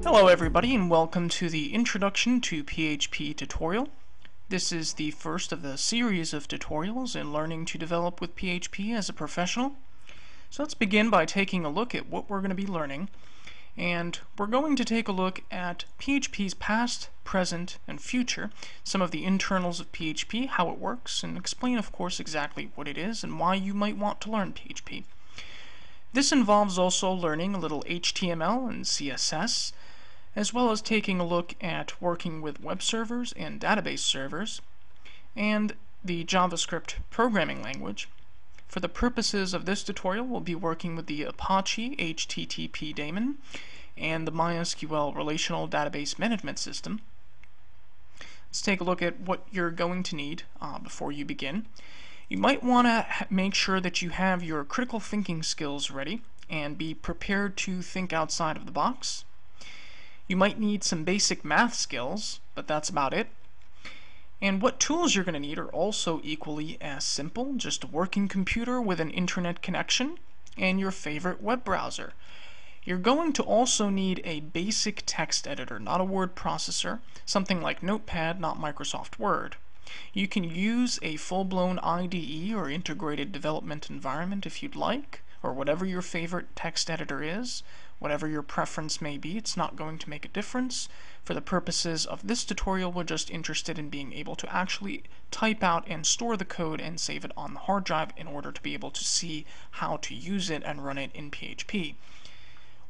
Hello everybody and welcome to the Introduction to PHP tutorial. This is the first of the series of tutorials in learning to develop with PHP as a professional. So let's begin by taking a look at what we're going to be learning. And we're going to take a look at PHP's past, present, and future, some of the internals of PHP, how it works, and explain of course exactly what it is and why you might want to learn PHP. This involves also learning a little HTML and CSS, as well as taking a look at working with web servers and database servers, and the JavaScript programming language. For the purposes of this tutorial, we'll be working with the Apache HTTP daemon and the mysql relational database management system. Let's take a look at what you're going to need before you begin. You might want to make sure that you have your critical thinking skills ready and be prepared to think outside of the box. You might need some basic math skills, but that's about it. And what tools you're going to need are also equally as simple, just a working computer with an internet connection and your favorite web browser. You're going to also need a basic text editor, not a word processor, something like Notepad, not Microsoft Word. You can use a full-blown IDE or integrated development environment if you'd like, or whatever your favorite text editor is. Whatever your preference may be, it's not going to make a difference. For the purposes of this tutorial, we're just interested in being able to actually type out and store the code and save it on the hard drive in order to be able to see how to use it and run it in PHP.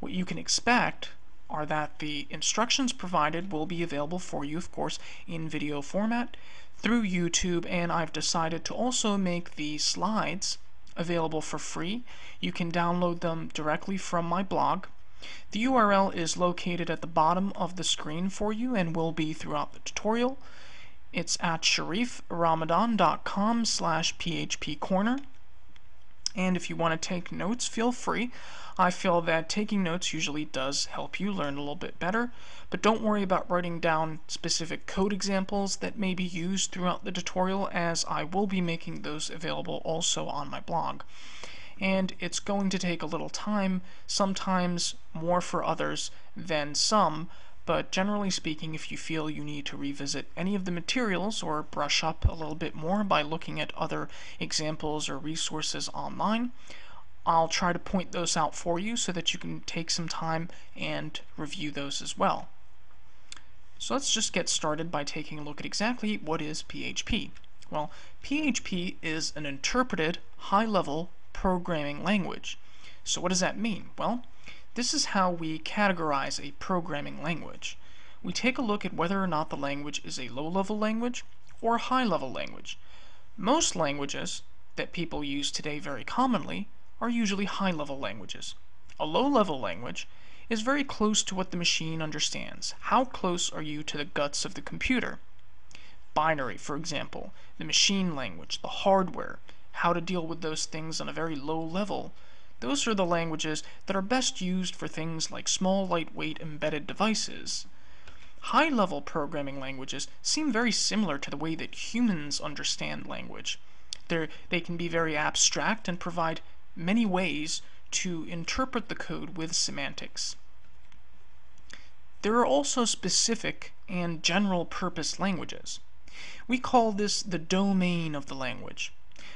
What you can expect are that the instructions provided will be available for you, of course, in video format through YouTube, and I've decided to also make the slides available for free. You can download them directly from my blog. The URL is located at the bottom of the screen for you and will be throughout the tutorial. It's at shariframadan.com/phpcorner. And if you want to take notes, feel free. I feel that taking notes usually does help you learn a little bit better, but don't worry about writing down specific code examples that may be used throughout the tutorial, as I will be making those available also on my blog. And it's going to take a little time, sometimes more for others than some, but generally speaking, if you feel you need to revisit any of the materials or brush up a little bit more by looking at other examples or resources online, I'll try to point those out for you so that you can take some time and review those as well. So let's just get started by taking a look at exactly what is PHP. Well, PHP is an interpreted, high-level programming language. So what does that mean? Well, this is how we categorize a programming language. We take a look at whether or not the language is a low-level language or a high-level language. Most languages that people use today very commonly are usually high-level languages. A low-level language is very close to what the machine understands. How close are you to the guts of the computer? Binary, for example, the machine language, the hardware, how to deal with those things on a very low level. Those are the languages that are best used for things like small, lightweight, embedded devices. High-level programming languages seem very similar to the way that humans understand language. They can be very abstract and provide many ways to interpret the code with semantics. There are also specific and general purpose languages. We call this the domain of the language.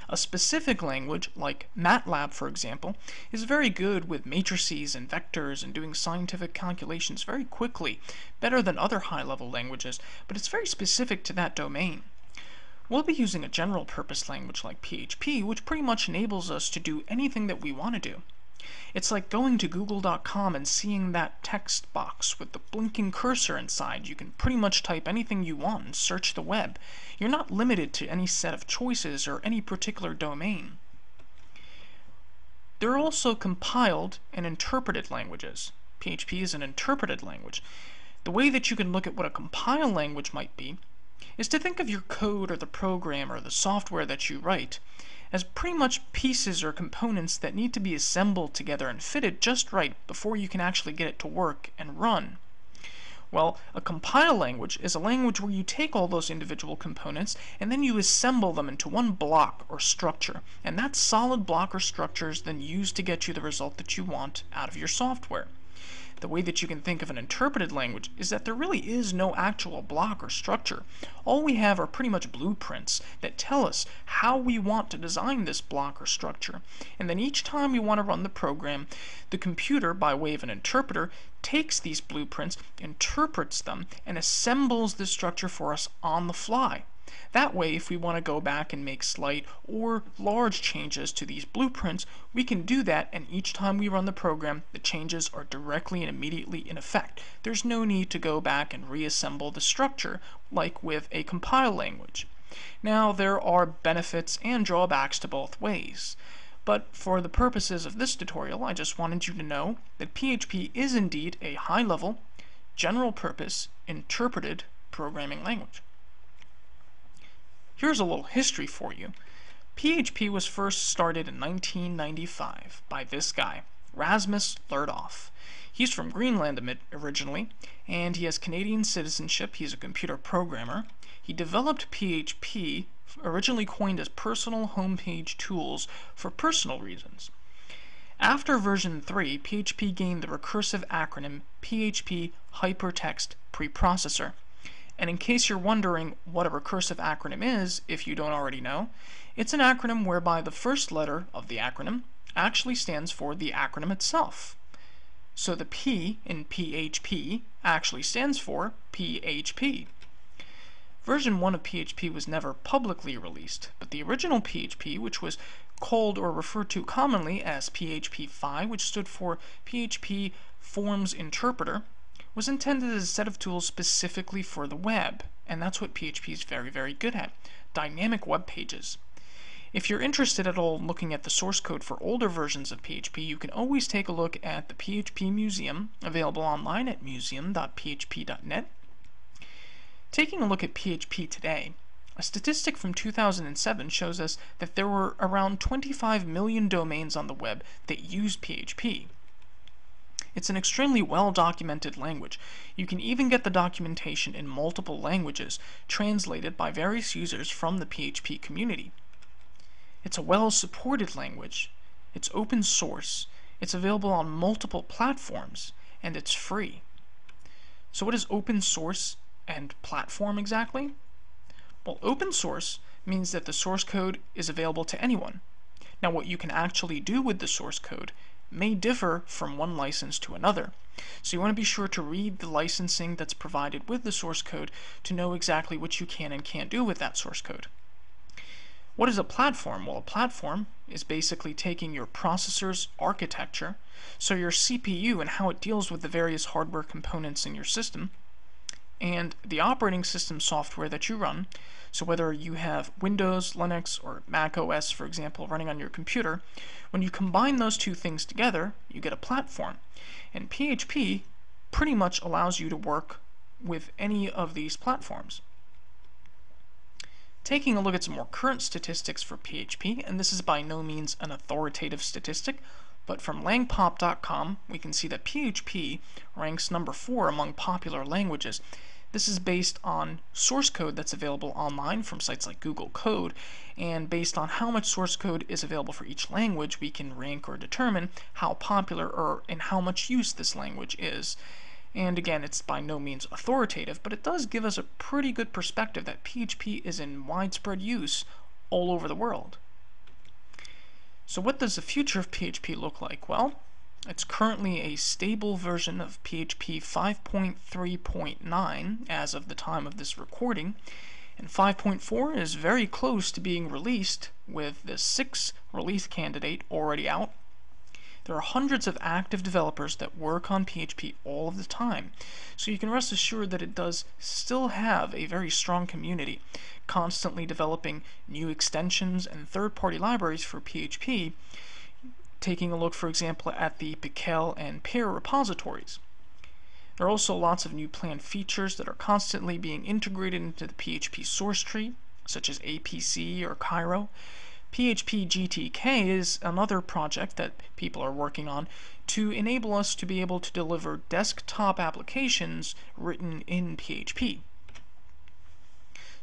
A specific language, like MATLAB for example, is very good with matrices and vectors and doing scientific calculations very quickly, better than other high-level languages, but it's very specific to that domain. We'll be using a general purpose language like PHP, which pretty much enables us to do anything that we want to do. It's like going to google.com and seeing that text box with the blinking cursor inside. You can pretty much type anything you want and search the web. You're not limited to any set of choices or any particular domain. There are also compiled and interpreted languages. PHP is an interpreted language. The way that you can look at what a compiled language might be is to think of your code or the program or the software that you write as pretty much pieces or components that need to be assembled together and fitted just right before you can actually get it to work and run. Well, a compiled language is a language where you take all those individual components and then you assemble them into one block or structure, and that solid block or structure is then used to get you the result that you want out of your software. The way that you can think of an interpreted language is that there really is no actual block or structure. All we have are pretty much blueprints that tell us how we want to design this block or structure. And then each time we want to run the program, the computer, by way of an interpreter, takes these blueprints, interprets them, and assembles this structure for us on the fly. That way, if we want to go back and make slight or large changes to these blueprints, we can do that, and each time we run the program, the changes are directly and immediately in effect. There's no need to go back and reassemble the structure like with a compile language. Now, there are benefits and drawbacks to both ways. But for the purposes of this tutorial, I just wanted you to know that PHP is indeed a high-level, general-purpose, interpreted programming language. Here's a little history for you. PHP was first started in 1995 by this guy, Rasmus Lertoff. He's from Greenland originally, and he has Canadian citizenship. He's a computer programmer. He developed PHP, originally coined as personal homepage tools, for personal reasons. After version 3, PHP gained the recursive acronym PHP Hypertext Preprocessor. And in case you're wondering what a recursive acronym is, if you don't already know, it's an acronym whereby the first letter of the acronym actually stands for the acronym itself. So the P in PHP actually stands for PHP. Version 1 of PHP was never publicly released, but the original PHP, which was called or referred to commonly as PHP-5, which stood for PHP Forms Interpreter, was intended as a set of tools specifically for the web, and that's what PHP is very, very good at, dynamic web pages. If you're interested at all in looking at the source code for older versions of PHP, you can always take a look at the PHP Museum, available online at museum.php.net. Taking a look at PHP today, a statistic from 2007 shows us that there were around 25 million domains on the web that use PHP. It's an extremely well-documented language. You can even get the documentation in multiple languages, translated by various users from the PHP community. It's a well-supported language, it's open source, it's available on multiple platforms, and it's free. So what is open source and platform exactly? Well, open source means that the source code is available to anyone. Now, what you can actually do with the source code may differ from one license to another. So you want to be sure to read the licensing that's provided with the source code to know exactly what you can and can't do with that source code. What is a platform? Well, a platform is basically taking your processor's architecture, so your CPU and how it deals with the various hardware components in your system, and the operating system software that you run. So whether you have Windows, Linux, or Mac OS, for example, running on your computer, when you combine those two things together, you get a platform. And PHP pretty much allows you to work with any of these platforms. Taking a look at some more current statistics for PHP, and this is by no means an authoritative statistic, but from langpop.com we can see that PHP ranks number 4 among popular languages. This is based on source code that's available online from sites like Google Code, and based on how much source code is available for each language, we can rank or determine how popular or in how much use this language is. And again, it's by no means authoritative, but it does give us a pretty good perspective that PHP is in widespread use all over the world. So what does the future of PHP look like? Well, it's currently a stable version of PHP 5.3.9 as of the time of this recording, and 5.4 is very close to being released, with the 6th release candidate already out. There are hundreds of active developers that work on PHP all of the time, so you can rest assured that it does still have a very strong community, constantly developing new extensions and third-party libraries for PHP, taking a look, for example, at the Pickle and Pear repositories. There are also lots of new planned features that are constantly being integrated into the PHP source tree, such as APC or Cairo. PHP GTK is another project that people are working on to enable us to be able to deliver desktop applications written in PHP.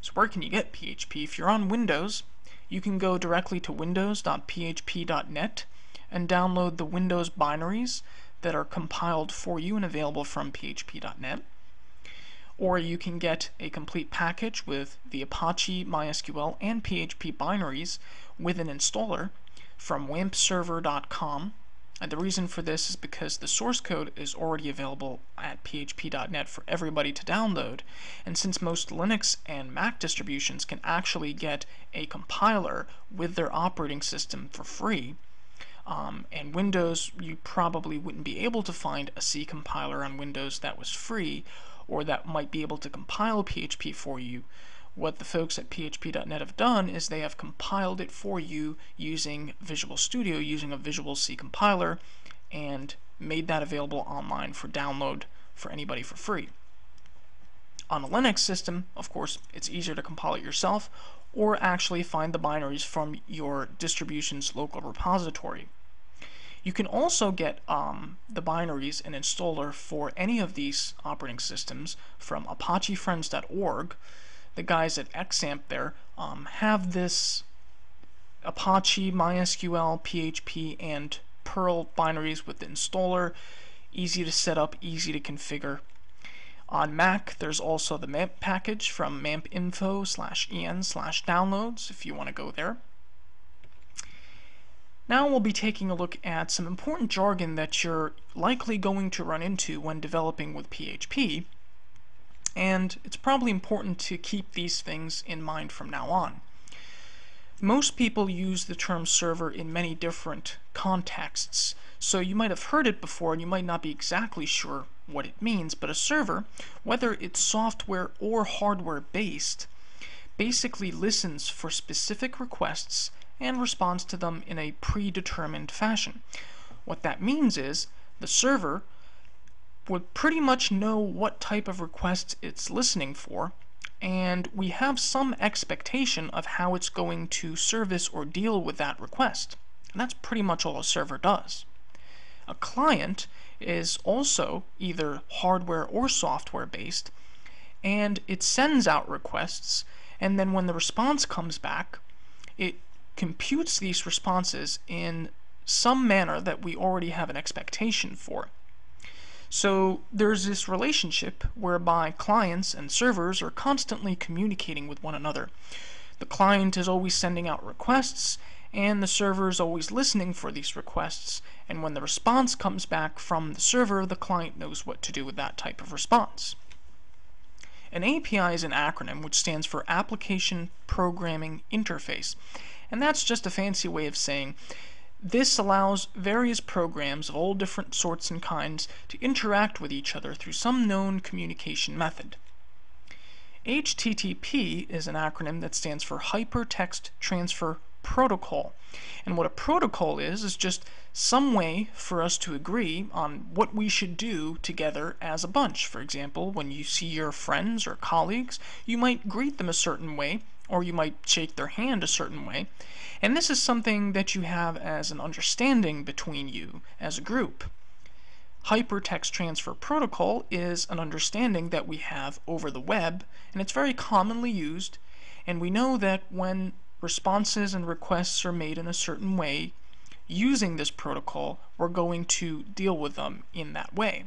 So where can you get PHP? If you're on Windows, you can go directly to windows.php.net and download the Windows binaries that are compiled for you and available from php.net. Or you can get a complete package with the Apache, MySQL, and PHP binaries with an installer from wampserver.com. And the reason for this is because the source code is already available at php.net for everybody to download. And since most Linux and Mac distributions can actually get a compiler with their operating system for free, and Windows, you probably wouldn't be able to find a C compiler on Windows that was free or that might be able to compile PHP for you. What the folks at php.net have done is they have compiled it for you using Visual Studio, using a Visual C compiler, and made that available online for download for anybody for free. On a Linux system, of course, it's easier to compile it yourself or actually find the binaries from your distribution's local repository. You can also get the binaries and installer for any of these operating systems from apachefriends.org. The guys at XAMPP there have this Apache, MySQL, PHP, and Perl binaries with the installer. Easy to set up, easy to configure. On Mac, there's also the MAMP package from mampinfo/en/downloads if you want to go there. Now we'll be taking a look at some important jargon that you're likely going to run into when developing with PHP. And it's probably important to keep these things in mind from now on. Most people use the term server in many different contexts, so you might have heard it before and you might not be exactly sure what it means, but a server, whether it's software or hardware based, basically listens for specific requests and responds to them in a predetermined fashion. What that means is the server would pretty much know what type of requests it's listening for, and we have some expectation of how it's going to service or deal with that request. And that's pretty much all a server does. A client is also either hardware or software based, and it sends out requests, and then when the response comes back, it computes these responses in some manner that we already have an expectation for. So there's this relationship whereby clients and servers are constantly communicating with one another. The client is always sending out requests, and the server is always listening for these requests, and when the response comes back from the server, the client knows what to do with that type of response. An API is an acronym which stands for Application Programming Interface, and that's just a fancy way of saying this allows various programs of all different sorts and kinds to interact with each other through some known communication method. HTTP is an acronym that stands for Hypertext Transfer Protocol, and what a protocol is just some way for us to agree on what we should do together as a bunch. For example, when you see your friends or colleagues, you might greet them a certain way, or you might shake their hand a certain way. And this is something that you have as an understanding between you as a group. Hypertext Transfer Protocol is an understanding that we have over the web, and it's very commonly used, and we know that when responses and requests are made in a certain way using this protocol, we're going to deal with them in that way.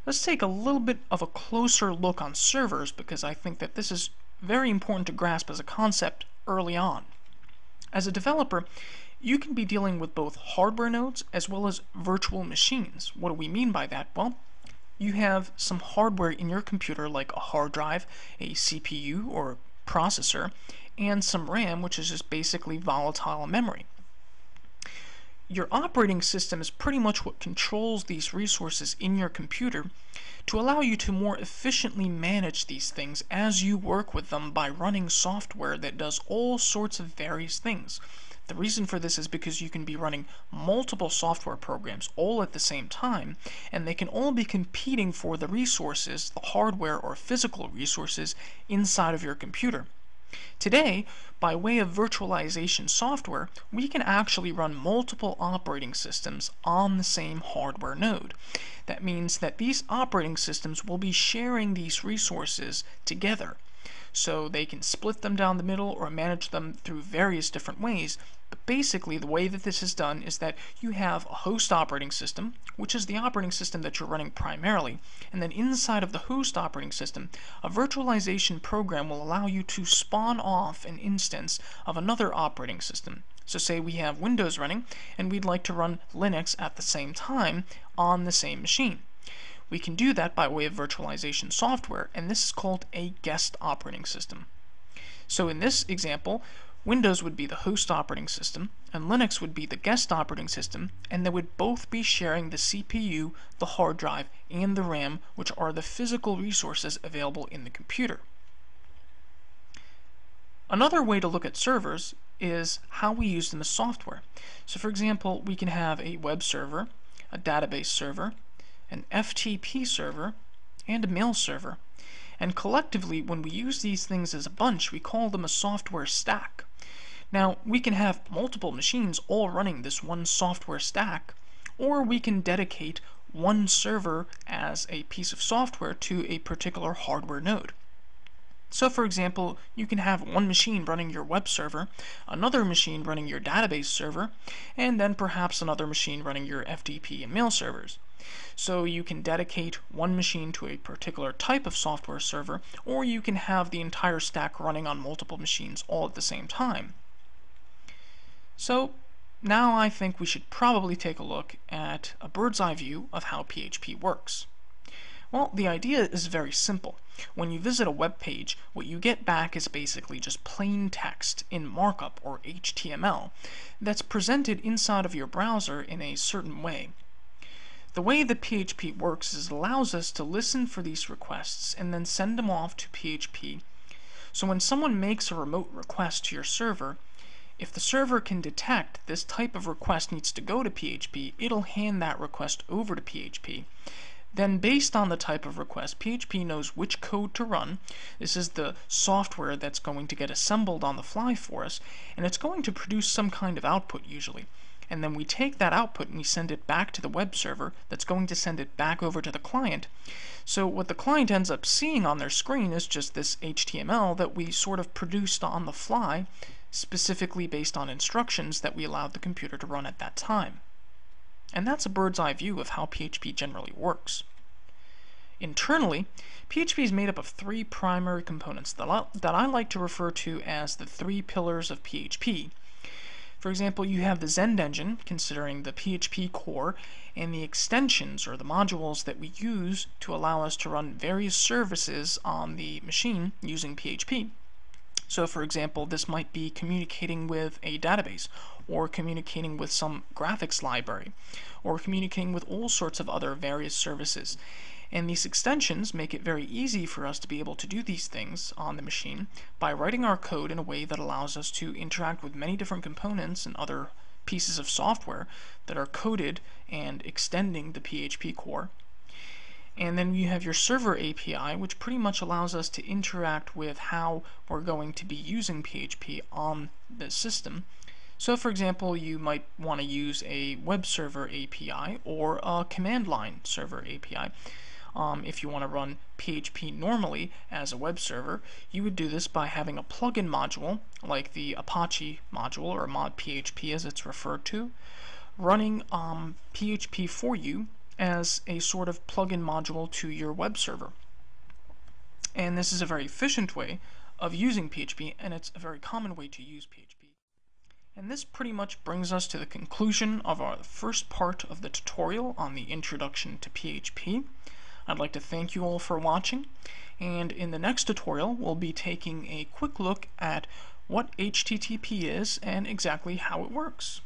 Let's take a little bit of a closer look on servers, because I think that this is very important to grasp as a concept early on. As a developer, you can be dealing with both hardware nodes as well as virtual machines. What do we mean by that? Well, you have some hardware in your computer like a hard drive, a CPU or processor, and some RAM, which is just basically volatile memory. Your operating system is pretty much what controls these resources in your computer to allow you to more efficiently manage these things as you work with them by running software that does all sorts of various things. The reason for this is because you can be running multiple software programs all at the same time, and they can all be competing for the resources, the hardware or physical resources inside of your computer. Today, by way of virtualization software, we can actually run multiple operating systems on the same hardware node. That means that these operating systems will be sharing these resources together. So they can split them down the middle or manage them through various different ways, But basically, the way that this is done is that you have a host operating system, which is the operating system that you're running primarily, and then inside of the host operating system, a virtualization program will allow you to spawn off an instance of another operating system. So say we have Windows running, and we'd like to run Linux at the same time on the same machine. We can do that by way of virtualization software, and this is called a guest operating system. So in this example, Windows would be the host operating system, and Linux would be the guest operating system, and they would both be sharing the CPU, the hard drive, and the RAM, which are the physical resources available in the computer. Another way to look at servers is how we use them as software. So for example, we can have a web server, a database server, an FTP server, and a mail server. And collectively, when we use these things as a bunch, we call them a software stack. Now, we can have multiple machines all running this one software stack, or we can dedicate one server as a piece of software to a particular hardware node. So for example, you can have one machine running your web server, another machine running your database server, and then perhaps another machine running your FTP and mail servers. So you can dedicate one machine to a particular type of software server, or you can have the entire stack running on multiple machines all at the same time. So now I think we should probably take a look at a bird's eye view of how PHP works. Well, the idea is very simple. When you visit a web page, what you get back is basically just plain text in markup or HTML that's presented inside of your browser in a certain way. The way that PHP works is it allows us to listen for these requests and then send them off to PHP. So when someone makes a remote request to your server, if the server can detect this type of request needs to go to PHP, it'll hand that request over to PHP. Then based on the type of request, PHP knows which code to run. This is the software that's going to get assembled on the fly for us, and it's going to produce some kind of output usually. And then we take that output and we send it back to the web server that's going to send it back over to the client. So what the client ends up seeing on their screen is just this HTML that we sort of produced on the fly, specifically based on instructions that we allowed the computer to run at that time. And that's a bird's eye view of how PHP generally works. Internally, PHP is made up of three primary components that I like to refer to as the three pillars of PHP. For example, you have the Zend engine, considering the PHP core, and the extensions, or the modules that we use to allow us to run various services on the machine using PHP. So for example, this might be communicating with a database, or communicating with some graphics library, or communicating with all sorts of other various services. And these extensions make it very easy for us to be able to do these things on the machine by writing our code in a way that allows us to interact with many different components and other pieces of software that are coded and extending the PHP core. And then you have your server API, which pretty much allows us to interact with how we're going to be using PHP on the system. So for example, you might want to use a web server API or a command line server API. If you want to run PHP normally as a web server, you would do this by having a plugin module, like the Apache module, or mod PHP as it's referred to, running PHP for you as a sort of plugin module to your web server. And this is a very efficient way of using PHP, and it's a very common way to use PHP. And this pretty much brings us to the conclusion of our first part of the tutorial on the introduction to PHP. I'd like to thank you all for watching, and in the next tutorial we'll be taking a quick look at what HTTP is and exactly how it works.